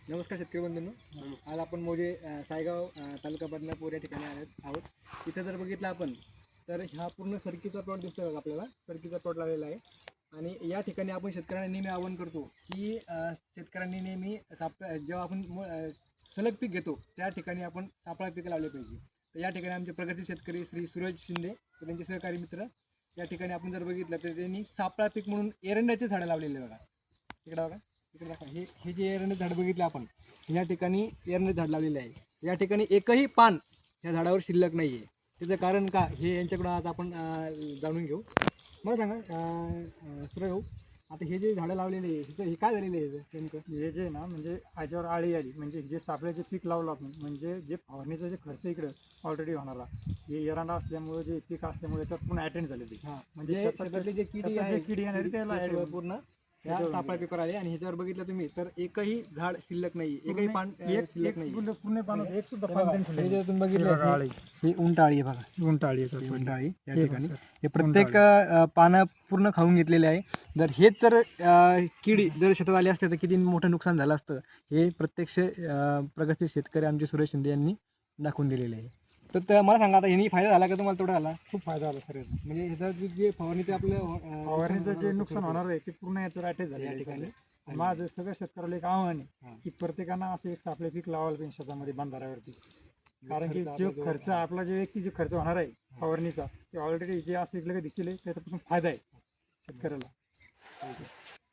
नमस्कार शेतकरी बंधूंनो, आज आपण मोजे सायगाव तालुका बदनापूर या ठिकाणी आहोत. इथे जर बघितलं आपण तर हा पूर्ण सरकीचा प्लॉट दिसतोय बघा आपल्याला. सरकीचा प्लॉट लावलेला आहे आणि या ठिकाणी आपण शेतकऱ्यांना नेहमी आवाहन करतो की शेतकऱ्यांनी नेहमी जेव्हा आपण सलग पीक घेतो त्या ठिकाणी आपण सापळा पीक लावले पाहिजे. तर या ठिकाणी आमचे प्रगती शेतकरी श्री सूरज शिंदे व त्यांचे सहकारी मित्र या ठिकाणी आपण जर बघितलं तर त्यांनी सापळा पीक म्हणून एरंड्याचे झाडं लावलेले बघा. इकडे बघा, इकडे दाखवा. हे जे एरंडे झाड बघितलं आपण, या ठिकाणी एरंडे झाड लावलेले आहे. या ठिकाणी एकही पान या झाडावर शिल्लक नाही आहे. त्याचं कारण का हे यांच्याकडून आज आपण जाणून घेऊ. मला सांगा सुरेश भाऊ, आता हे जे झाडं लावलेले आहे हे काय झालेले आहे नेमकं? हे जे ना म्हणजे याच्यावर आळी आली, म्हणजे जे सापळ्याचे पीक लावलं आपण, म्हणजे जे फवारणीचा जे खर्च इकडे ऑलरेडी होणारा, हे एरंडा असल्यामुळे जे पीक असल्यामुळे याच्यात पुन्हा अटेंड झालेली. म्हणजे शेतातले जे किडी आहे, किडी येणारी त्याला add होऊन पूर्ण या सापळा पेपर आले आणि ह्याच्यावर बघितलं तुम्ही तर एकही झाड शिल्लक नाही, एकही पान शिल्लक नाही. पूर्ण पान एक सुद्धा हे पान बघा, त्यांनी हे जे तुम्ही हे बघितलं बघा आळी. हे उंटाळी आहे बघा. उंटाळी उंटाळी या हे ठिकाणी बघा, हे प्रत्येक पानं पूर्ण खाऊन घेतलेले आहे. जर हेच जर किडी जर शेतात आली असते तर किती मोठं नुकसान झालं असतं हे प्रत्यक्ष प्रगती शेतकरी आमचे सुरेश शिंदे यांनी दाखवून दिलेले आहे. तर मला सांगा, आता ह्यांनी फायदा झाला का तुम्हाला? तेवढा झाला? खूप फायदा झाला सर याचा. म्हणजे ह्याचं जे फवारणी ते आपलं फवारणीचं जे नुकसान होणार आहे ते पूर्ण याच्यावर अटॅच झाले या ठिकाणी. माझं सगळ्या शेतकऱ्याला एक आव्हान आहे की प्रत्येकानं असं एक सापळे पीक लावायला पाहिजे शेतामध्ये बंधाऱ्यावरती. कारण की जो खर्च आपला जे व्यक्ती जो खर्च होणार आहे फवारणीचा, ते ऑलरेडी जे असं इकडे देखील आहे त्याच्यापासून फायदा आहे शेतकऱ्याला.